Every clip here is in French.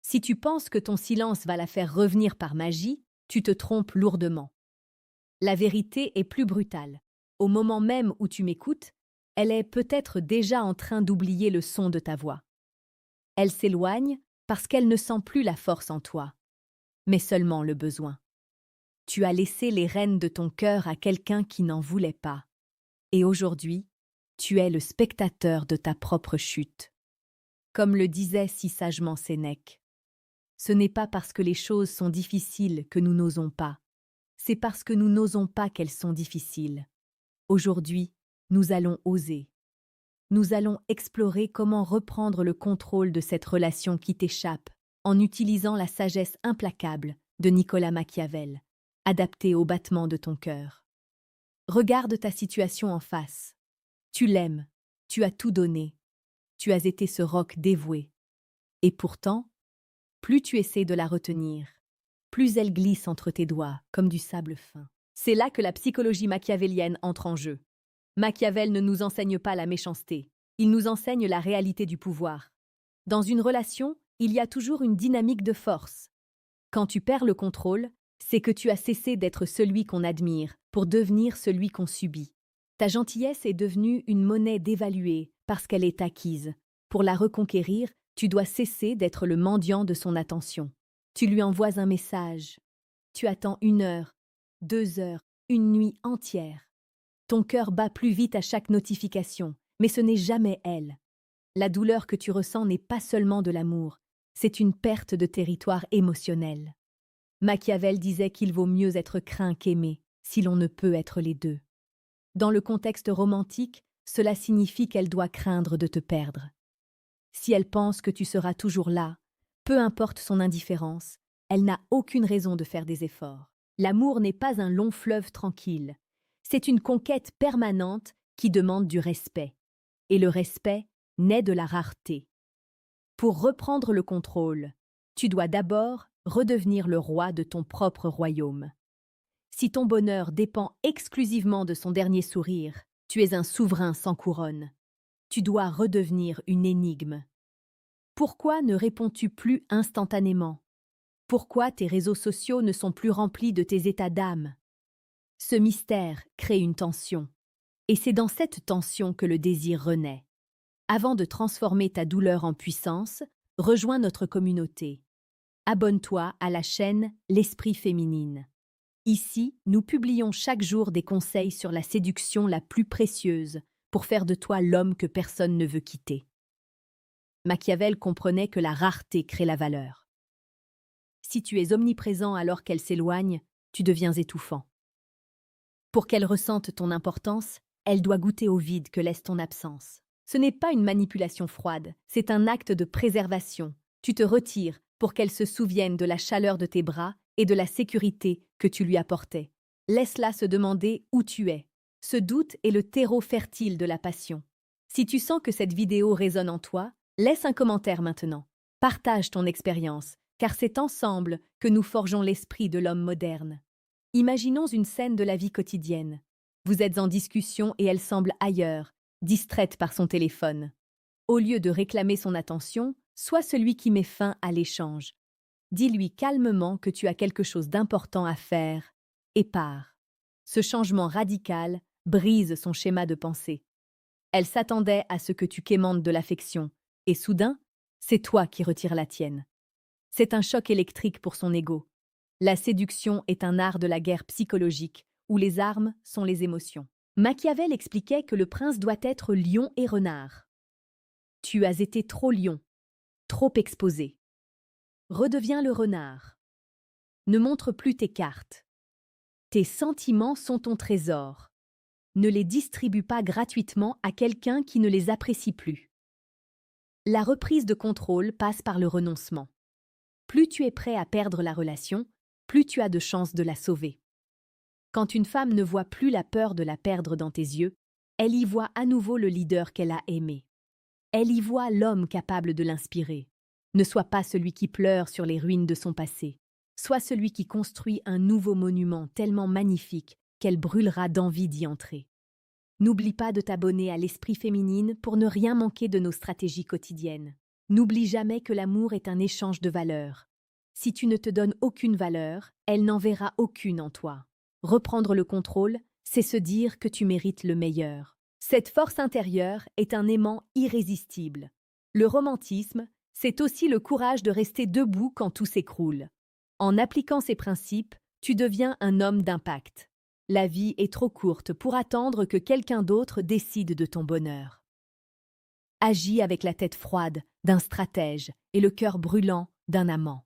Si tu penses que ton silence va la faire revenir par magie, tu te trompes lourdement. La vérité est plus brutale. Au moment même où tu m'écoutes, elle est peut-être déjà en train d'oublier le son de ta voix. Elle s'éloigne parce qu'elle ne sent plus la force en toi, mais seulement le besoin. Tu as laissé les rênes de ton cœur à quelqu'un qui n'en voulait pas. Et aujourd'hui, tu es le spectateur de ta propre chute. Comme le disait si sagement Sénèque, ce n'est pas parce que les choses sont difficiles que nous n'osons pas, c'est parce que nous n'osons pas qu'elles sont difficiles. Aujourd'hui, nous allons oser. Nous allons explorer comment reprendre le contrôle de cette relation qui t'échappe en utilisant la sagesse implacable de Nicolas Machiavel, adaptée au battement de ton cœur. Regarde ta situation en face. Tu l'aimes, tu as tout donné, tu as été ce roc dévoué. Et pourtant, plus tu essaies de la retenir, plus elle glisse entre tes doigts comme du sable fin. C'est là que la psychologie machiavélienne entre en jeu. Machiavel ne nous enseigne pas la méchanceté, il nous enseigne la réalité du pouvoir. Dans une relation, il y a toujours une dynamique de force. Quand tu perds le contrôle, c'est que tu as cessé d'être celui qu'on admire pour devenir celui qu'on subit. Ta gentillesse est devenue une monnaie dévaluée parce qu'elle est acquise. Pour la reconquérir, tu dois cesser d'être le mendiant de son attention. Tu lui envoies un message. Tu attends 1 heure, 2 heures, une nuit entière. Ton cœur bat plus vite à chaque notification, mais ce n'est jamais elle. La douleur que tu ressens n'est pas seulement de l'amour, c'est une perte de territoire émotionnel. Machiavel disait qu'il vaut mieux être craint qu'aimé, si l'on ne peut être les deux. Dans le contexte romantique, cela signifie qu'elle doit craindre de te perdre. Si elle pense que tu seras toujours là, peu importe son indifférence, elle n'a aucune raison de faire des efforts. L'amour n'est pas un long fleuve tranquille. C'est une conquête permanente qui demande du respect. Et le respect naît de la rareté. Pour reprendre le contrôle, tu dois d'abord redevenir le roi de ton propre royaume. Si ton bonheur dépend exclusivement de son dernier sourire, tu es un souverain sans couronne. Tu dois redevenir une énigme. Pourquoi ne réponds-tu plus instantanément? Pourquoi tes réseaux sociaux ne sont plus remplis de tes états d'âme? Ce mystère crée une tension. Et c'est dans cette tension que le désir renaît. Avant de transformer ta douleur en puissance, rejoins notre communauté. Abonne-toi à la chaîne L'Esprit Féminine. Ici, nous publions chaque jour des conseils sur la séduction la plus précieuse pour faire de toi l'homme que personne ne veut quitter. Machiavel comprenait que la rareté crée la valeur. Si tu es omniprésent alors qu'elle s'éloigne, tu deviens étouffant. Pour qu'elle ressente ton importance, elle doit goûter au vide que laisse ton absence. Ce n'est pas une manipulation froide, c'est un acte de préservation. Tu te retires pour qu'elle se souvienne de la chaleur de tes bras et de la sécurité que tu lui apportais. Laisse-la se demander où tu es. Ce doute est le terreau fertile de la passion. Si tu sens que cette vidéo résonne en toi, laisse un commentaire maintenant. Partage ton expérience, car c'est ensemble que nous forgeons l'esprit de l'homme moderne. Imaginons une scène de la vie quotidienne. Vous êtes en discussion et elle semble ailleurs, distraite par son téléphone. Au lieu de réclamer son attention, sois celui qui met fin à l'échange. Dis-lui calmement que tu as quelque chose d'important à faire et pars. Ce changement radical brise son schéma de pensée. Elle s'attendait à ce que tu quémandes de l'affection, et soudain, c'est toi qui retires la tienne. C'est un choc électrique pour son ego. La séduction est un art de la guerre psychologique, où les armes sont les émotions. Machiavel expliquait que le prince doit être lion et renard. Tu as été trop lion, trop exposé. Redeviens le renard. Ne montre plus tes cartes. Tes sentiments sont ton trésor. Ne les distribue pas gratuitement à quelqu'un qui ne les apprécie plus. La reprise de contrôle passe par le renoncement. Plus tu es prêt à perdre la relation, plus tu as de chances de la sauver. Quand une femme ne voit plus la peur de la perdre dans tes yeux, elle y voit à nouveau le leader qu'elle a aimé. Elle y voit l'homme capable de l'inspirer. Ne sois pas celui qui pleure sur les ruines de son passé. Sois celui qui construit un nouveau monument tellement magnifique qu'elle brûlera d'envie d'y entrer. N'oublie pas de t'abonner à l'Esprit Féminine pour ne rien manquer de nos stratégies quotidiennes. N'oublie jamais que l'amour est un échange de valeurs. Si tu ne te donnes aucune valeur, elle n'en verra aucune en toi. Reprendre le contrôle, c'est se dire que tu mérites le meilleur. Cette force intérieure est un aimant irrésistible. Le romantisme, c'est aussi le courage de rester debout quand tout s'écroule. En appliquant ces principes, tu deviens un homme d'impact. La vie est trop courte pour attendre que quelqu'un d'autre décide de ton bonheur. Agis avec la tête froide d'un stratège et le cœur brûlant d'un amant.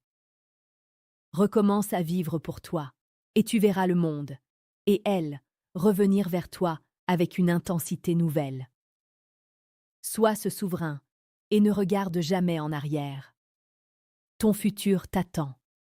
Recommence à vivre pour toi, et tu verras le monde, et elle, revenir vers toi avec une intensité nouvelle. Sois ce souverain, et ne regarde jamais en arrière. Ton futur t'attend.